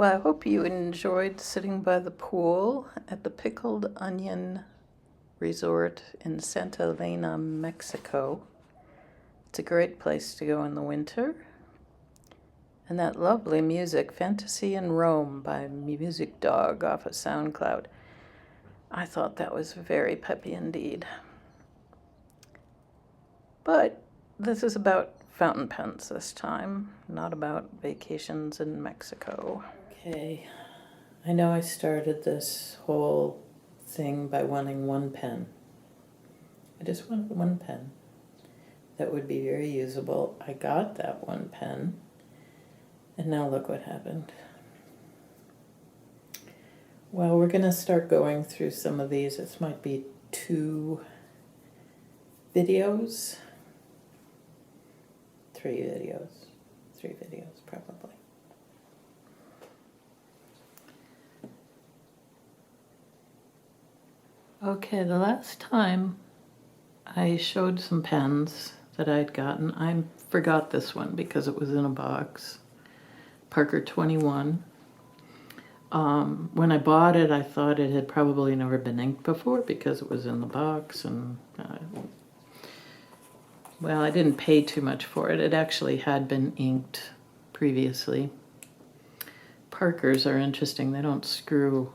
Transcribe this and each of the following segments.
Well, I hope you enjoyed sitting by the pool at the Pickled Onion Resort in Santa Elena, Mexico. It's a great place to go in the winter. And that lovely music, Fantasy in Rome by Music Dog off of SoundCloud. I thought that was very peppy indeed. But this is about fountain pens this time, not about vacations in Mexico. Okay, I know I started this whole thing by wanting one pen. I just wanted one pen that would be very usable. I got that one pen, and now look what happened. Well, we're going to start going through some of these. This might be three videos probably. Okay, the last time I showed some pens that I'd gotten, I forgot this one because it was in a box. Parker 21. When I bought it, I thought it had probably never been inked before because it was in the box, and well, I didn't pay too much for it. It actually had been inked previously. Parkers are interesting. They don't screw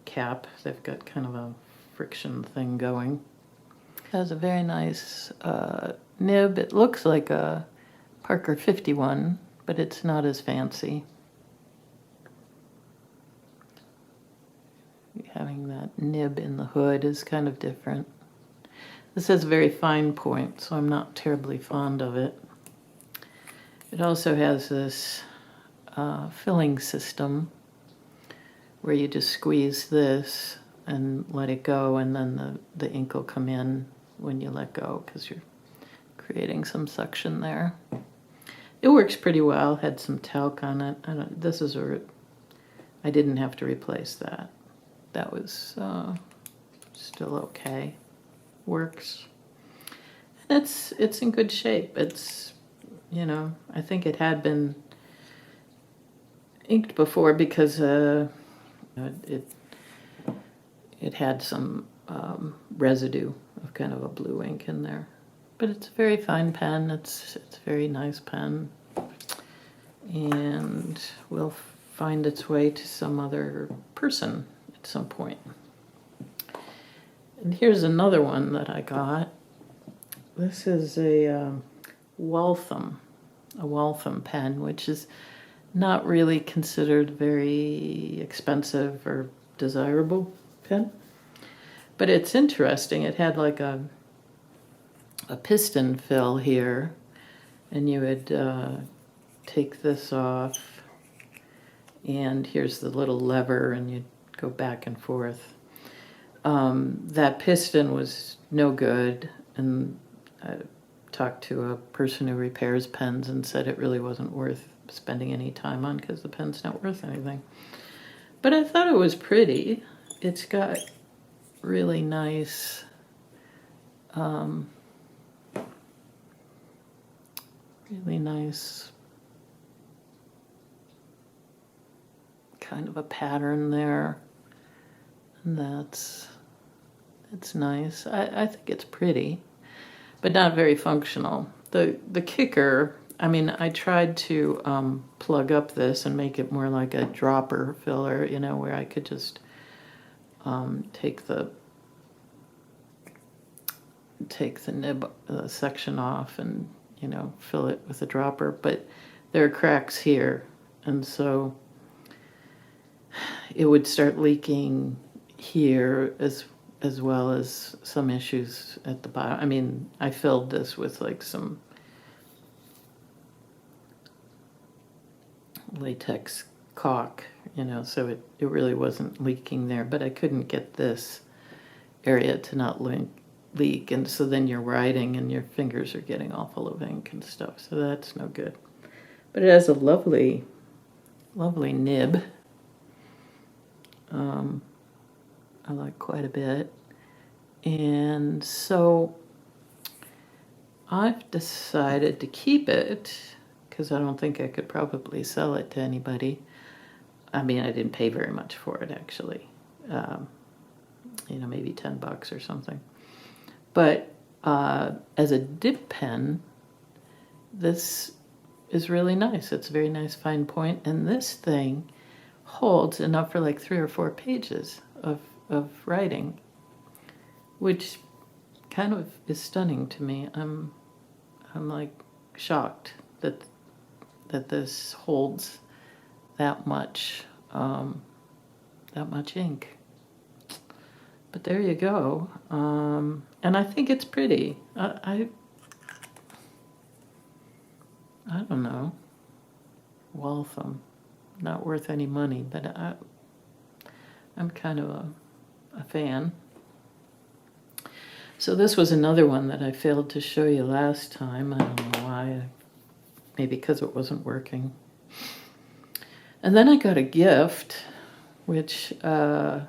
cap. They've got kind of a friction thing going. It has a very nice nib. It looks like a Parker 51, but it's not as fancy. Having that nib in the hood is kind of different. This has a very fine point, so I'm not terribly fond of it. It also has this filling system where you just squeeze this and let it go, and then the ink will come in when you let go because you're creating some suction there. It works pretty well. Had some talc on it. I didn't have to replace that. That was still okay. Works. And it's in good shape. It's, I think it had been inked before because it had some residue of kind of a blue ink in there. But it's a very fine pen. It's a very nice pen. And will find its way to some other person at some point. And here's another one that I got. This is a Waltham pen, which is not really considered very expensive or desirable pen. But it's interesting. It had like a piston fill here, and you would take this off, and here's the little lever, and you'd go back and forth. That piston was no good, and I talked to a person who repairs pens and said it really wasn't worth spending any time on because the pen's not worth anything. But I thought it was pretty. It's got really nice kind of a pattern there, and it's nice. I think it's pretty, but not very functional. The kicker, I tried to plug up this and make it more like a dropper filler, where I could just take the nib section off and fill it with a dropper, but there are cracks here, and so it would start leaking here as well as some issues at the bottom. I filled this with like some latex caulk, so it really wasn't leaking there, but I couldn't get this area to not leak, and so then you're writing and your fingers are getting all full of ink and stuff, so that's no good. But it has a lovely nib. I like quite a bit, and so I've decided to keep it because I don't think I could probably sell it to anybody. I mean, I didn't pay very much for it, actually. Maybe $10 or something. But as a dip pen, this is really nice. It's a very nice fine point, and this thing holds enough for like 3 or 4 pages of writing, which kind of is stunning to me. I'm like shocked that this holds that much ink. But there you go. And I think it's pretty. I don't know. Waltham, not worth any money, but I'm kind of a fan. So this was another one that I failed to show you last time. I don't know why. Maybe because it wasn't working. And then I got a gift, which is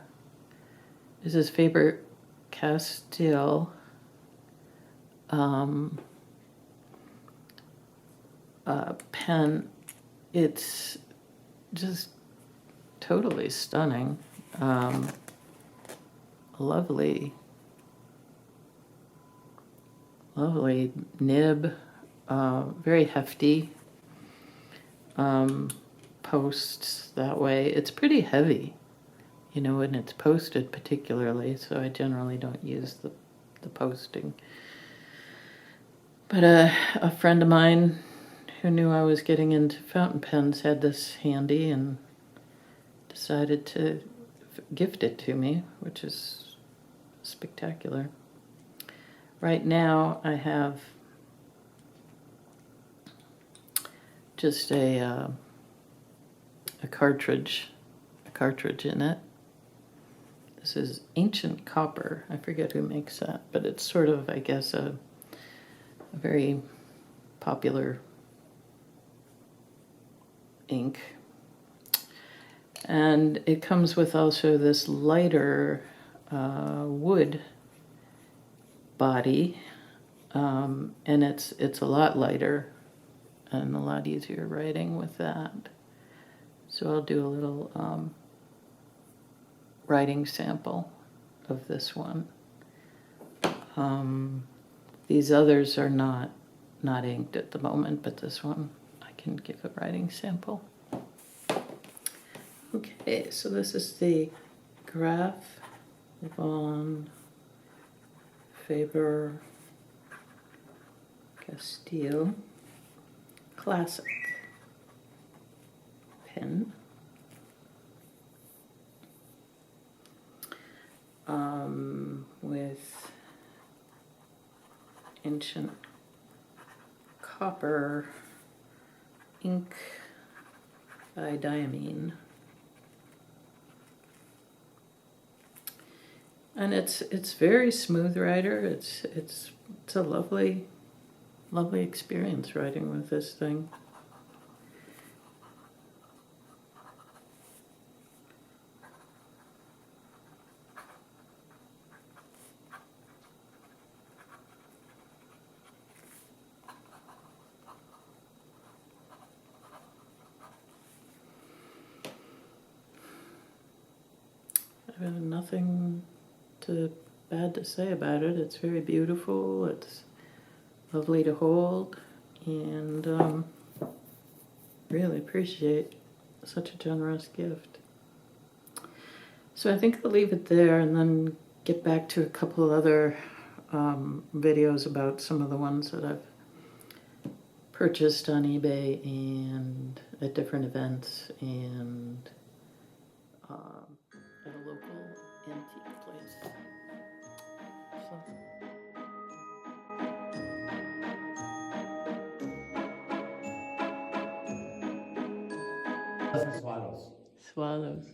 this Faber Castell pen. It's just totally stunning. Lovely nib, very hefty. Posts that way. It's pretty heavy, when it's posted particularly, so I generally don't use the posting. But a friend of mine who knew I was getting into fountain pens had this handy and decided to gift it to me, which is spectacular. Right now I have just a cartridge in it. This is Ancient Copper. I forget who makes that, but it's sort of, I guess, a very popular ink. And it comes with also this lighter wood body, and it's a lot lighter and a lot easier writing with that. So I'll do a little writing sample of this one. These others are not inked at the moment, but this one I can give a writing sample. Okay, so this is the Graf von Faber Castell Classic pen. With Ancient Copper ink by diamine. And it's very smooth writer. It's a lovely experience writing with this thing. I have nothing bad to say about it. It's very beautiful. It's lovely to hold, and really appreciate such a generous gift. So I think I'll leave it there and then get back to a couple of other videos about some of the ones that I've purchased on eBay and at different events and at a local antique place. Swallows. Swallows.